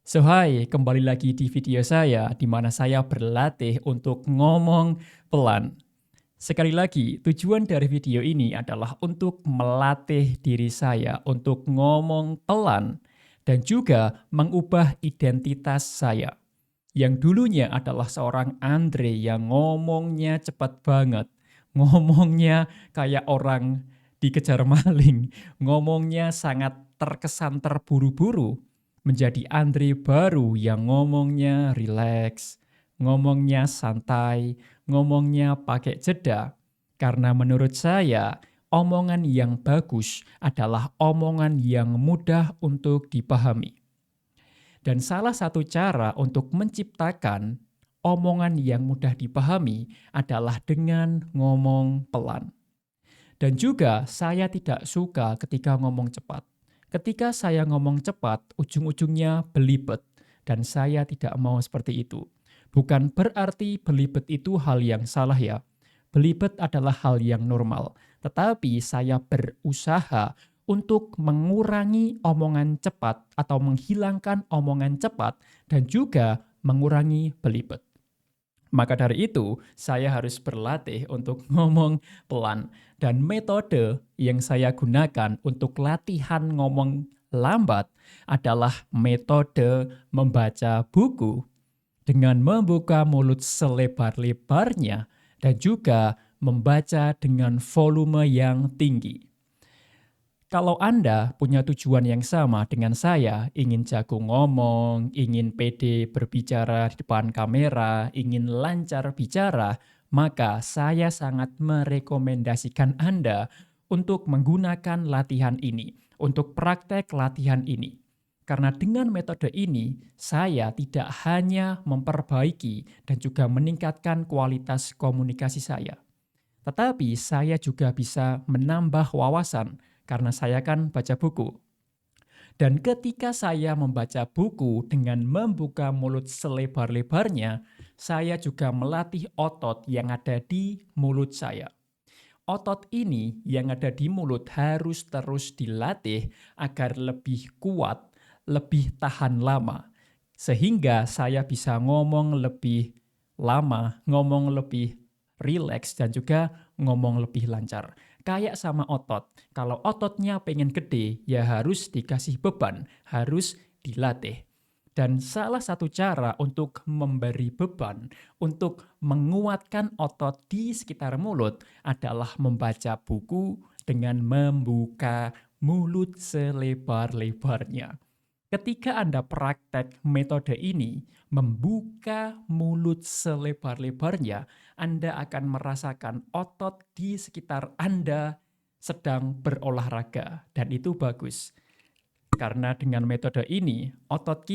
Hai, kembali lagi di video saya di mana saya berlatih untuk ngomong pelan. Sekali lagi, tujuan dari video ini adalah untuk melatih diri saya untuk ngomong pelan dan juga mengubah identitas saya. Yang dulunya adalah seorang Andre yang ngomongnya cepat banget, ngomongnya kayak orang dikejar maling, ngomongnya sangat terkesan terburu-buru, menjadi Andre baru yang ngomongnya rileks, ngomongnya santai, ngomongnya pakai jeda. Karena menurut saya, omongan yang bagus adalah omongan yang mudah untuk dipahami. Dan salah satu cara untuk menciptakan omongan yang mudah dipahami adalah dengan ngomong pelan. Dan juga saya tidak suka ketika ngomong cepat. Ketika saya ngomong cepat, ujung-ujungnya belibet. Dan saya tidak mau seperti itu. Bukan berarti belibet itu hal yang salah ya. Belibet adalah hal yang normal. Tetapi saya berusaha untuk mengurangi omongan cepat atau menghilangkan omongan cepat dan juga mengurangi belibet. Maka dari itu, saya harus berlatih untuk ngomong pelan. Dan metode yang saya gunakan untuk latihan ngomong lambat adalah metode membaca buku dengan membuka mulut selebar-lebarnya dan juga membaca dengan volume yang tinggi. Kalau Anda punya tujuan yang sama dengan saya, ingin jago ngomong, ingin pede berbicara di depan kamera, ingin lancar bicara, maka saya sangat merekomendasikan Anda untuk menggunakan latihan ini, untuk praktek latihan ini. Karena dengan metode ini, saya tidak hanya memperbaiki dan juga meningkatkan kualitas komunikasi saya, tetapi saya juga bisa menambah wawasan karena saya kan baca buku. Dan ketika saya membaca buku dengan membuka mulut selebar-lebarnya, saya juga melatih otot yang ada di mulut saya. Otot ini yang ada di mulut harus terus dilatih agar lebih kuat, lebih tahan lama. Sehingga saya bisa ngomong lebih lama, ngomong lebih rileks, dan juga ngomong lebih lancar. Kayak sama otot. Kalau ototnya pengen gede, ya harus dikasih beban, harus dilatih. Dan salah satu cara untuk memberi beban, untuk menguatkan otot di sekitar mulut adalah membaca buku dengan membuka mulut selebar-lebarnya. Ketika Anda praktek metode ini, membuka mulut selebar-lebarnya, Anda akan merasakan otot di sekitar Anda sedang berolahraga, dan itu bagus. Karena dengan metode ini, otot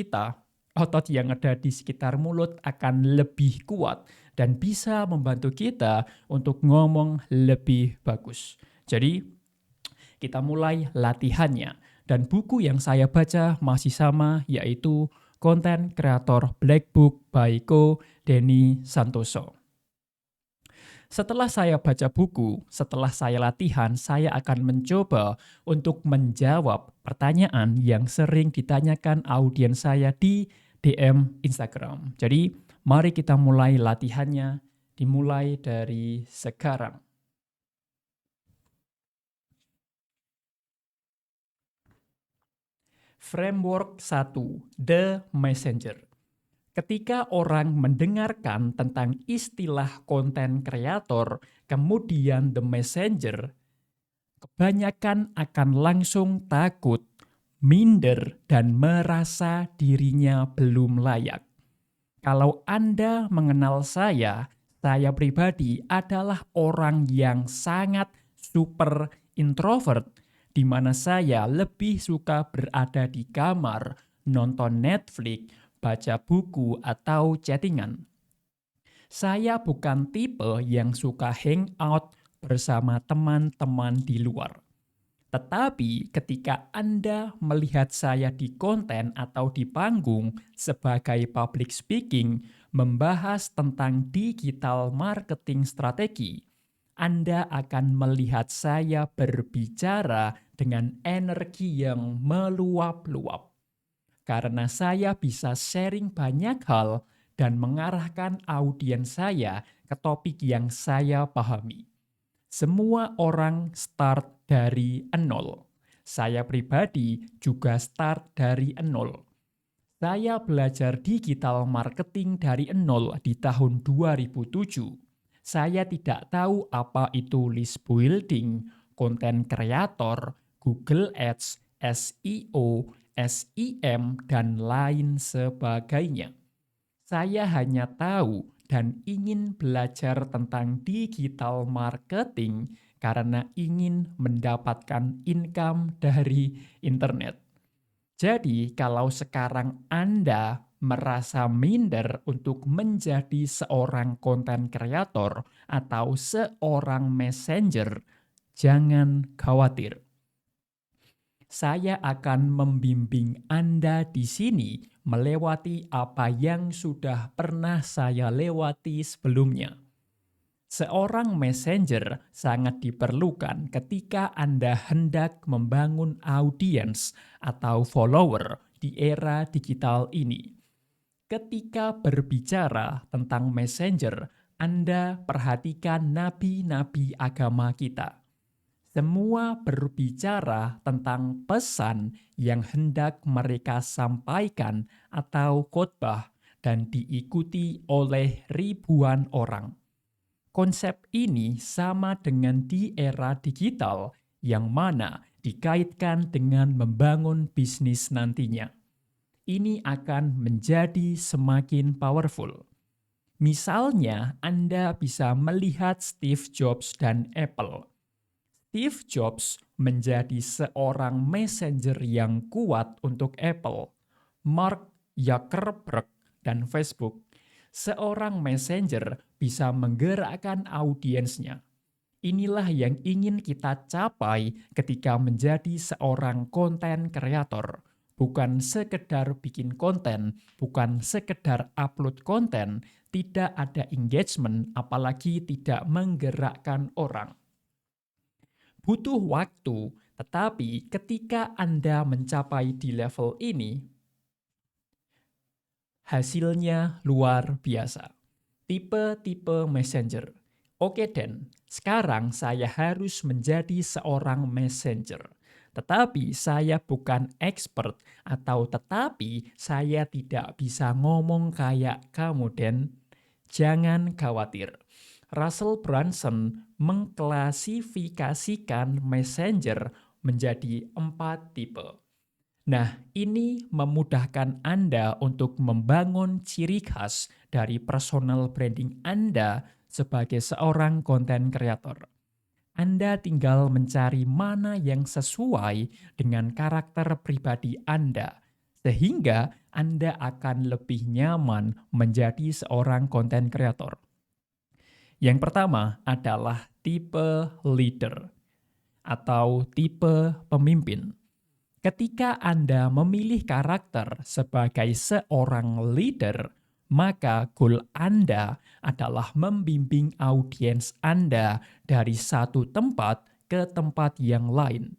yang ada di sekitar mulut akan lebih kuat dan bisa membantu kita untuk ngomong lebih bagus. Jadi, kita mulai latihannya. Dan buku yang saya baca masih sama, yaitu Konten Kreator Black Book by Ko Denny Santoso. Setelah saya baca buku, setelah saya latihan, saya akan mencoba untuk menjawab pertanyaan yang sering ditanyakan audiens saya di DM Instagram. Jadi, mari kita mulai latihannya, dimulai dari sekarang. Framework 1, The Messenger. Ketika orang mendengarkan tentang istilah konten kreator, kemudian The Messenger, kebanyakan akan langsung takut, minder, dan merasa dirinya belum layak. Kalau Anda mengenal saya pribadi adalah orang yang sangat super introvert, di mana saya lebih suka berada di kamar, nonton Netflix, baca buku, atau chattingan. Saya bukan tipe yang suka hangout bersama teman-teman di luar. Tetapi ketika Anda melihat saya di konten atau di panggung sebagai public speaking, membahas tentang digital marketing strategi, Anda akan melihat saya berbicara dengan energi yang meluap-luap. karena saya bisa sharing banyak hal dan mengarahkan audiens saya ke topik yang saya pahami. Semua orang start dari nol. Saya pribadi juga start dari nol. Saya belajar digital marketing dari nol di tahun 2007. Saya tidak tahu apa itu list building, konten kreator, Google Ads, SEO, SEM, dan lain sebagainya. Saya hanya tahu dan ingin belajar tentang digital marketing karena ingin mendapatkan income dari internet. Jadi, kalau sekarang Anda merasa minder untuk menjadi seorang konten kreator atau seorang messenger, jangan khawatir. Saya akan membimbing Anda di sini melewati apa yang sudah pernah saya lewati sebelumnya. Seorang messenger sangat diperlukan ketika Anda hendak membangun audiens atau follower di era digital ini. Ketika berbicara tentang messenger, Anda perhatikan nabi-nabi agama kita. Semua berbicara tentang pesan yang hendak mereka sampaikan atau khotbah dan diikuti oleh ribuan orang. Konsep ini sama dengan di era digital yang mana dikaitkan dengan membangun bisnis nantinya. Ini akan menjadi semakin powerful. Misalnya, Anda bisa melihat Steve Jobs dan Apple. Steve Jobs menjadi seorang messenger yang kuat untuk Apple, Mark Zuckerberg, dan Facebook. Seorang messenger bisa menggerakkan audiensnya. Inilah yang ingin kita capai ketika menjadi seorang konten kreator. Bukan sekedar bikin konten, bukan sekedar upload konten, tidak ada engagement, apalagi tidak menggerakkan orang. Butuh waktu, tetapi ketika Anda mencapai di level ini, hasilnya luar biasa. Tipe-tipe messenger. Oke Den, sekarang saya harus menjadi seorang messenger. Tetapi saya bukan expert atau tetapi saya tidak bisa ngomong kayak kamu Den. Jangan khawatir. Russell Brunson mengklasifikasikan messenger menjadi 4 tipe. Nah, ini memudahkan Anda untuk membangun ciri khas dari personal branding Anda sebagai seorang konten kreator. Anda tinggal mencari mana yang sesuai dengan karakter pribadi Anda, sehingga Anda akan lebih nyaman menjadi seorang konten kreator. Yang pertama adalah tipe leader atau tipe pemimpin. Ketika Anda memilih karakter sebagai seorang leader, maka goal Anda adalah membimbing audiens Anda dari satu tempat ke tempat yang lain.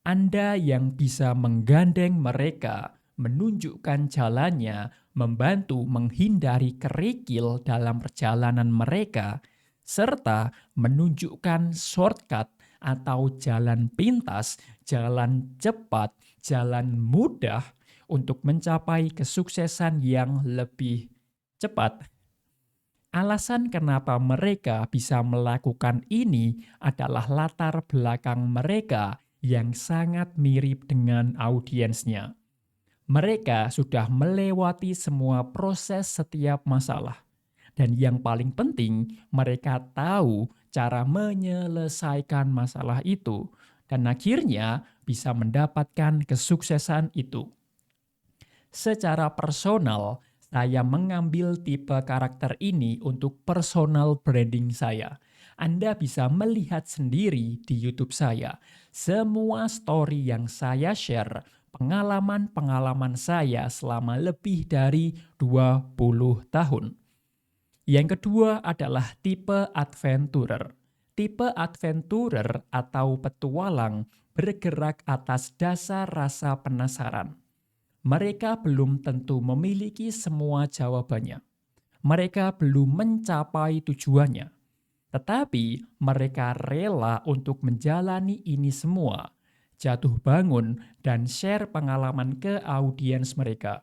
Anda yang bisa menggandeng mereka, menunjukkan jalannya, membantu menghindari kerikil dalam perjalanan mereka, serta menunjukkan shortcut atau jalan pintas, jalan cepat, jalan mudah untuk mencapai kesuksesan yang lebih cepat. Alasan kenapa mereka bisa melakukan ini adalah latar belakang mereka yang sangat mirip dengan audiensnya. Mereka sudah melewati semua proses setiap masalah. Dan yang paling penting, mereka tahu cara menyelesaikan masalah itu. Dan akhirnya bisa mendapatkan kesuksesan itu. Secara personal, saya mengambil tipe karakter ini untuk personal branding saya. Anda bisa melihat sendiri di YouTube saya. Semua story yang saya share, pengalaman-pengalaman saya selama lebih dari 20 tahun. Yang kedua adalah tipe adventurer. Tipe adventurer atau petualang bergerak atas dasar rasa penasaran. Mereka belum tentu memiliki semua jawabannya. Mereka belum mencapai tujuannya. Tetapi mereka rela untuk menjalani ini semua, jatuh bangun, dan share pengalaman ke audiens mereka.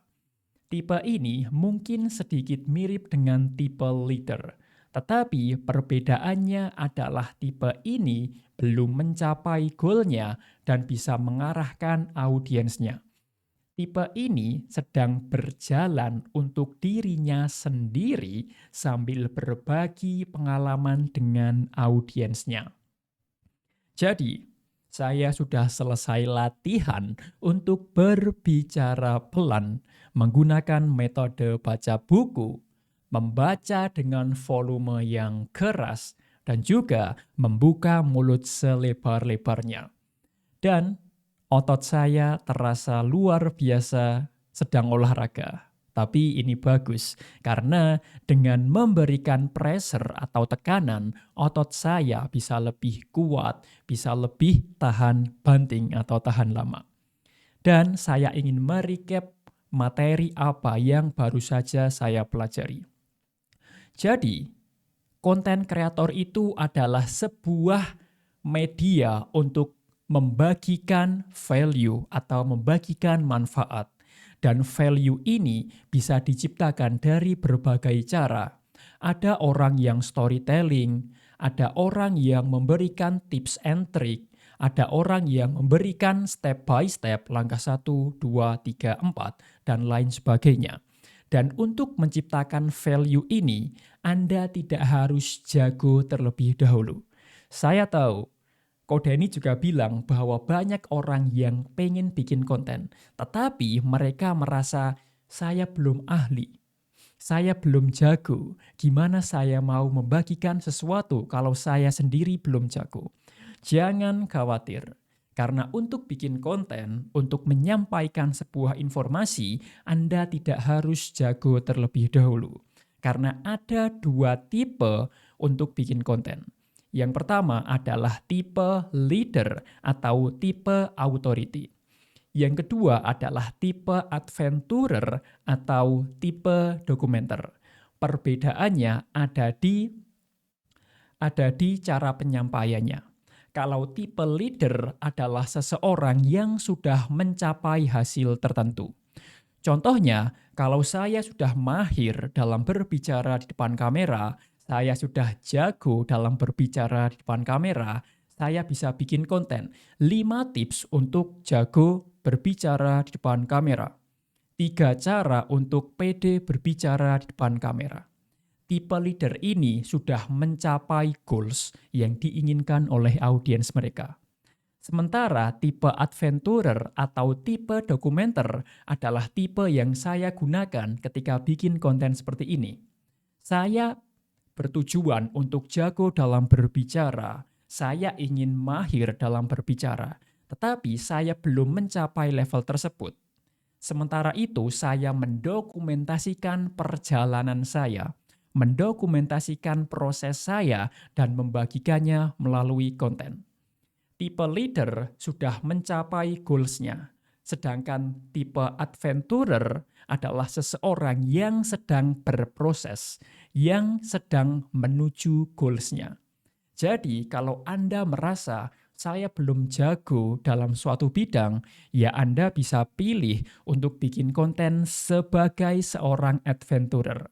Tipe ini mungkin sedikit mirip dengan tipe leader, tetapi perbedaannya adalah tipe ini belum mencapai goalnya dan bisa mengarahkan audiensnya. Tipe ini sedang berjalan untuk dirinya sendiri sambil berbagi pengalaman dengan audiensnya. Jadi, saya sudah selesai latihan untuk berbicara pelan menggunakan metode baca buku, membaca dengan volume yang keras, dan juga membuka mulut selebar-lebarnya. Dan otot saya terasa luar biasa sedang olahraga. Tapi ini bagus, karena dengan memberikan pressure atau tekanan, otot saya bisa lebih kuat, bisa lebih tahan banting atau tahan lama. Dan saya ingin merecap materi apa yang baru saja saya pelajari. Jadi, konten kreator itu adalah sebuah media untuk membagikan value atau membagikan manfaat. Dan value ini bisa diciptakan dari berbagai cara. Ada orang yang storytelling, ada orang yang memberikan tips and trick, ada orang yang memberikan step by step, langkah 1, 2, 3, 4, dan lain sebagainya. Dan untuk menciptakan value ini, Anda tidak harus jago terlebih dahulu. Saya tahu, Kodeni juga bilang bahwa banyak orang yang pengen bikin konten, tetapi mereka merasa saya belum ahli, saya belum jago. Gimana saya mau membagikan sesuatu kalau saya sendiri belum jago? Jangan khawatir, karena untuk bikin konten, untuk menyampaikan sebuah informasi, Anda tidak harus jago terlebih dahulu. Karena ada dua tipe untuk bikin konten. Yang pertama adalah tipe leader atau tipe authority. Yang kedua adalah tipe adventurer atau tipe dokumenter. Perbedaannya ada di cara penyampaiannya. Kalau tipe leader adalah seseorang yang sudah mencapai hasil tertentu. Contohnya, kalau saya sudah mahir dalam berbicara di depan kamera, saya sudah jago dalam berbicara di depan kamera, saya bisa bikin konten 5 tips untuk jago berbicara di depan kamera. 3 cara untuk pede berbicara di depan kamera. Tipe leader ini sudah mencapai goals yang diinginkan oleh audiens mereka. Sementara tipe adventurer atau tipe dokumenter adalah tipe yang saya gunakan ketika bikin konten seperti ini. Saya bertujuan untuk jago dalam berbicara, saya ingin mahir dalam berbicara, tetapi saya belum mencapai level tersebut. Sementara itu, saya mendokumentasikan perjalanan saya, mendokumentasikan proses saya, dan membagikannya melalui konten. Tipe leader sudah mencapai goals-nya, sedangkan tipe adventurer adalah seseorang yang sedang berproses, yang sedang menuju goals-nya. Jadi, kalau Anda merasa saya belum jago dalam suatu bidang, ya Anda bisa pilih untuk bikin konten sebagai seorang adventurer.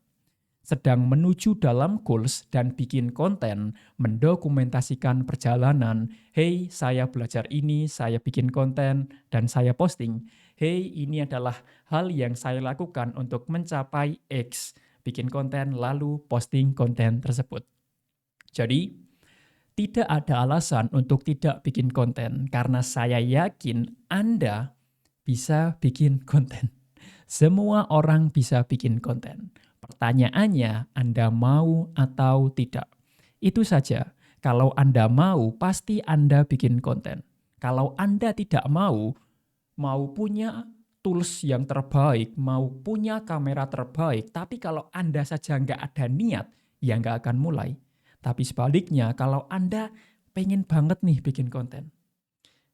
Sedang menuju dalam goals dan bikin konten, mendokumentasikan perjalanan. Hey, saya belajar ini, saya bikin konten, dan saya posting. Hey, ini adalah hal yang saya lakukan untuk mencapai X. Bikin konten, lalu posting konten tersebut. Jadi, tidak ada alasan untuk tidak bikin konten, karena saya yakin Anda bisa bikin konten. Semua orang bisa bikin konten. Pertanyaannya, Anda mau atau tidak? Itu saja. Kalau Anda mau, pasti Anda bikin konten. Kalau Anda tidak mau punya tools yang terbaik, mau punya kamera terbaik, tapi kalau Anda saja nggak ada niat, ya nggak akan mulai. Tapi sebaliknya, kalau Anda pengen banget nih bikin konten,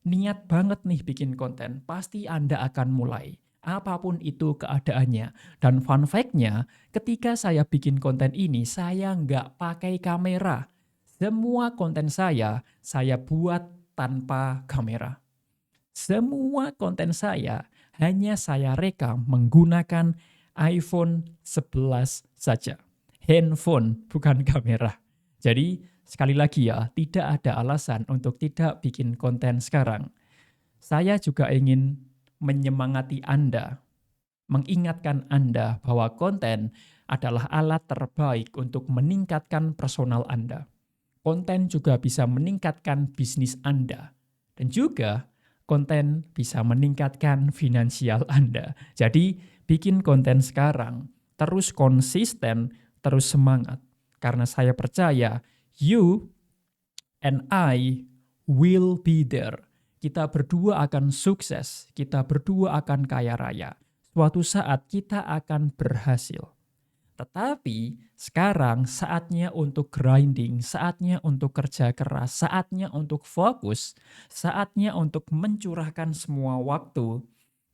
niat banget nih bikin konten, pasti Anda akan mulai. Apapun itu keadaannya. Dan fun fact-nya, ketika saya bikin konten ini, saya nggak pakai kamera. Semua konten saya buat tanpa kamera. Semua konten saya hanya saya rekam menggunakan iPhone 11 saja. Handphone, bukan kamera. Jadi, sekali lagi ya, tidak ada alasan untuk tidak bikin konten sekarang. Saya juga ingin menyemangati Anda, mengingatkan Anda bahwa konten adalah alat terbaik untuk meningkatkan personal Anda. Konten juga bisa meningkatkan bisnis Anda. Dan juga konten bisa meningkatkan finansial Anda. Jadi, bikin konten sekarang, terus konsisten, terus semangat. Karena saya percaya, you and I will be there. Kita berdua akan sukses, kita berdua akan kaya raya. Suatu saat kita akan berhasil. Tetapi sekarang saatnya untuk grinding, saatnya untuk kerja keras, saatnya untuk fokus, saatnya untuk mencurahkan semua waktu,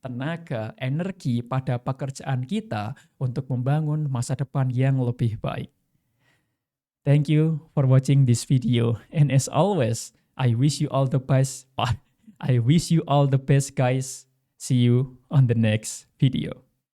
tenaga, energi pada pekerjaan kita untuk membangun masa depan yang lebih baik. Thank you for watching this video, and as always, I wish you all the best. I wish you all the best, guys. See you on the next video.